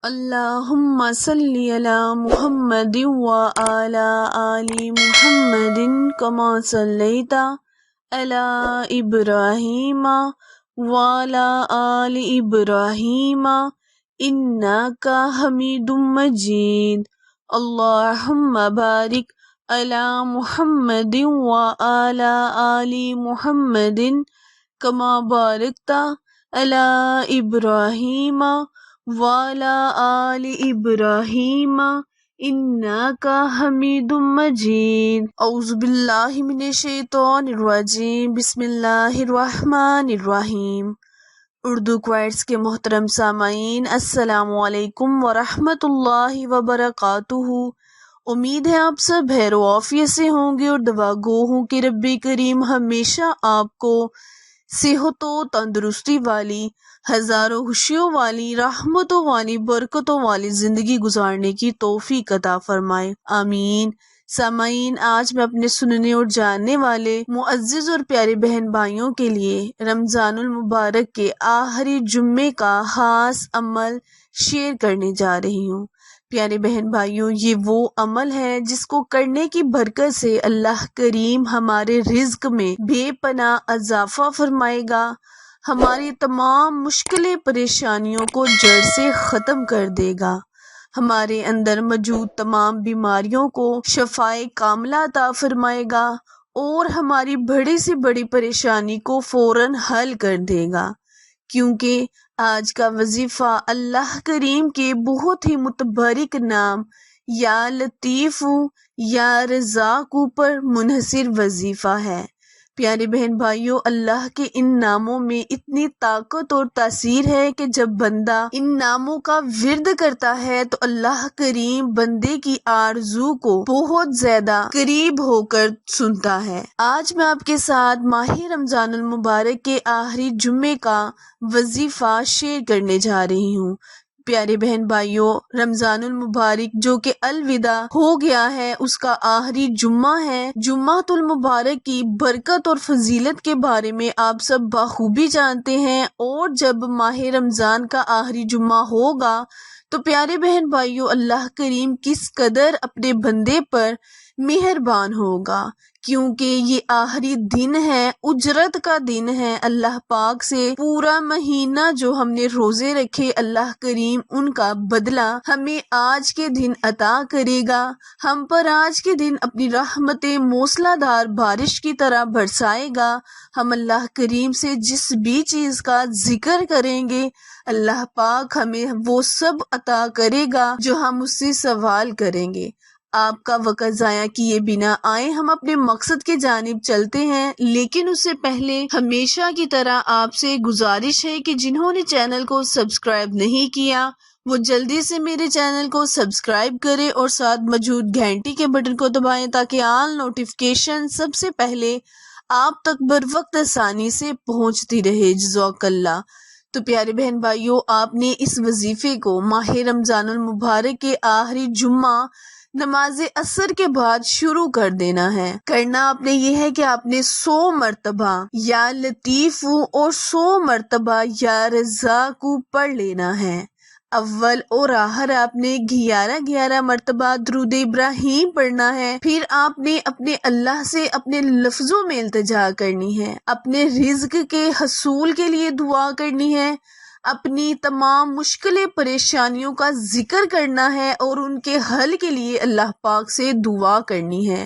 اللہم صلی علی محمد وعلی آل محمد کما صلیت علی ابراہیم وعلی آل ابراہیم انک حمید مجید۔ اللہم بارک علی محمد وعلی آل محمد کما بارکت علی ابراہیم وعلی آل ابراہیم انک حمید مجید۔ اعوذ باللہ من الشیطان الرجیم، بسم اللہ الرحمن الرحیم۔ اردو کوائٹس کے محترم سامعین، السلام علیکم ورحمۃ اللہ وبرکاتہ۔ امید ہے آپ سب خیر و عافیت سے ہوں گے اور دعا گو ہوں کہ رب کریم ہمیشہ آپ کو صحت و تندرستی والی، ہزاروں خوشیوں والی، رحمتوں والی، برکتوں والی زندگی گزارنے کی توفیق عطا فرمائے، آمین۔ سامعین، آج میں اپنے سننے اور جاننے والے معزز اور پیارے بہن بھائیوں کے لیے رمضان المبارک کے آخری جمعے کا خاص عمل شیئر کرنے جا رہی ہوں۔ پیارے بہن بھائیوں، یہ وہ عمل ہے جس کو کرنے کی برکت سے اللہ کریم ہمارے رزق میں بے پناہ اضافہ فرمائے گا، ہماری تمام مشکلیں پریشانیوں کو جڑ سے ختم کر دے گا، ہمارے اندر موجود تمام بیماریوں کو شفائے کاملہ عطا فرمائے گا اور ہماری بڑی سے بڑی پریشانی کو فوراً حل کر دے گا، کیونکہ آج کا وظیفہ اللہ کریم کے بہت ہی متبارک نام یا لطیف یا رزاق پر منحصر وظیفہ ہے۔ پیارے بہن بھائیوں، اللہ کے ان ناموں میں اتنی طاقت اور تاثیر ہے کہ جب بندہ ان ناموں کا ورد کرتا ہے تو اللہ کریم بندے کی آرزو کو بہت زیادہ قریب ہو کر سنتا ہے۔ آج میں آپ کے ساتھ ماہ رمضان المبارک کے آخری جمعے کا وظیفہ شیئر کرنے جا رہی ہوں۔ پیارے بہن بھائیوں، رمضان المبارک جو کہ الوداع ہو گیا ہے، اس کا آخری جمعہ ہے۔ جمعۃ المبارک کی برکت اور فضیلت کے بارے میں آپ سب بخوبی جانتے ہیں، اور جب ماہ رمضان کا آخری جمعہ ہوگا تو پیارے بہن بھائیوں، اللہ کریم کس قدر اپنے بندے پر مہربان ہوگا، کیونکہ یہ آخری دن ہے، اجرت کا دن ہے۔ اللہ پاک سے پورا مہینہ جو ہم نے روزے رکھے، اللہ کریم ان کا بدلہ ہمیں آج کے دن عطا کرے گا، ہم پر آج کے دن اپنی رحمتیں موسلا دھار بارش کی طرح برسائے گا۔ ہم اللہ کریم سے جس بھی چیز کا ذکر کریں گے، اللہ پاک ہمیں وہ سب عطا کرے گا جو ہم اس سے سوال کریں گے۔ آپ کا وقت ضائع کیے بنا آئے ہم اپنے مقصد کی جانب چلتے ہیں، لیکن اس سے پہلے ہمیشہ کی طرح آپ سے گزارش ہے کہ جنہوں نے چینل کو سبسکرائب نہیں کیا وہ جلدی سے میرے چینل کو سبسکرائب کرے اور ساتھ موجود گھنٹی کے بٹن کو دبائیں تاکہ آل نوٹیفیکیشن سب سے پہلے آپ تک بر وقت آسانی سے پہنچتی رہے۔ جزاک اللہ۔ تو پیارے بہن بھائیوں، آپ نے اس وظیفے کو ماہ رمضان المبارک کے آخری جمعہ نماز عصر کے بعد شروع کر دینا ہے۔ کرنا آپ نے یہ ہے کہ آپ نے 100 مرتبہ یا لطیف اور 100 مرتبہ یا رزاق پڑھ لینا ہے۔ اول اور آخر آپ نے 11 مرتبہ درود ابراہیم پڑھنا ہے۔ پھر آپ نے اپنے اللہ سے اپنے لفظوں میں التجا کرنی ہے، اپنے رزق کے حصول کے لیے دعا کرنی ہے، اپنی تمام مشکلیں پریشانیوں کا ذکر کرنا ہے اور ان کے حل کے لیے اللہ پاک سے دعا کرنی ہے۔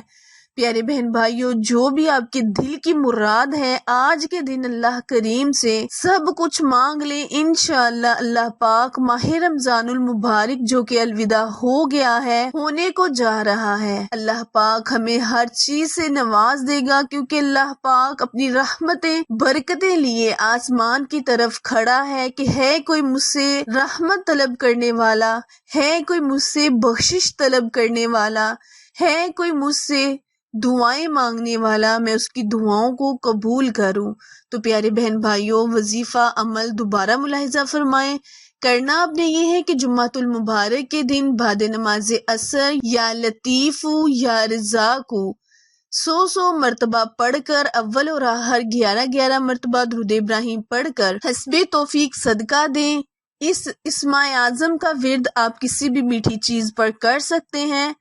پیارے بہن بھائیوں، جو بھی آپ کے دل کی مراد ہے، آج کے دن اللہ کریم سے سب کچھ مانگ لیں، انشاءاللہ اللہ پاک ماہ رمضان المبارک جو کہ الوداع ہو گیا ہے، ہونے کو جا رہا ہے، اللہ پاک ہمیں ہر چیز سے نواز دے گا، کیونکہ اللہ پاک اپنی رحمتیں برکتیں لیے آسمان کی طرف کھڑا ہے کہ ہے کوئی مجھ سے رحمت طلب کرنے والا، ہے کوئی مجھ سے بخشش طلب کرنے والا، ہے کوئی مجھ سے دعائیں مانگنے والا، میں اس کی دعاؤں کو قبول کروں۔ تو پیارے بہن بھائیوں، وظیفہ عمل دوبارہ ملاحظہ فرمائیں۔ کرنا آپ نے یہ ہے کہ جمعۃ المبارک کے دن بعد نماز عصر یا لطیف یا رزاق 100 مرتبہ پڑھ کر، اول اور آخر 11 مرتبہ درود ابراہیم پڑھ کر حسب توفیق صدقہ دیں۔ اس اسماء اعظم کا ورد آپ کسی بھی میٹھی چیز پر کر سکتے ہیں۔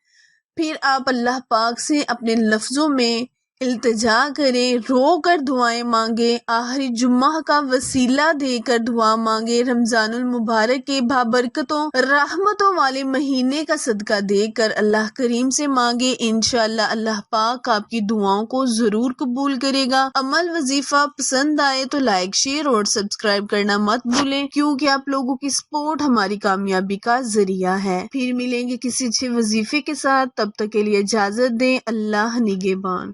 پھر آپ اللہ پاک سے اپنے لفظوں میں التجا کریں، رو کر دعائیں مانگیں، آخری جمعہ کا وسیلہ دے کر دعا مانگیں، رمضان المبارک کے بابرکتوں رحمتوں والے مہینے کا صدقہ دے کر اللہ کریم سے مانگیں۔ انشاءاللہ اللہ پاک آپ کی دعاؤں کو ضرور قبول کرے گا۔ عمل وظیفہ پسند آئے تو لائک، شیئر اور سبسکرائب کرنا مت بھولیں، کیونکہ آپ لوگوں کی سپورٹ ہماری کامیابی کا ذریعہ ہے۔ پھر ملیں گے کسی اچھے وظیفے کے ساتھ، تب تک کے لیے اجازت دیں۔ اللہ نگہبان۔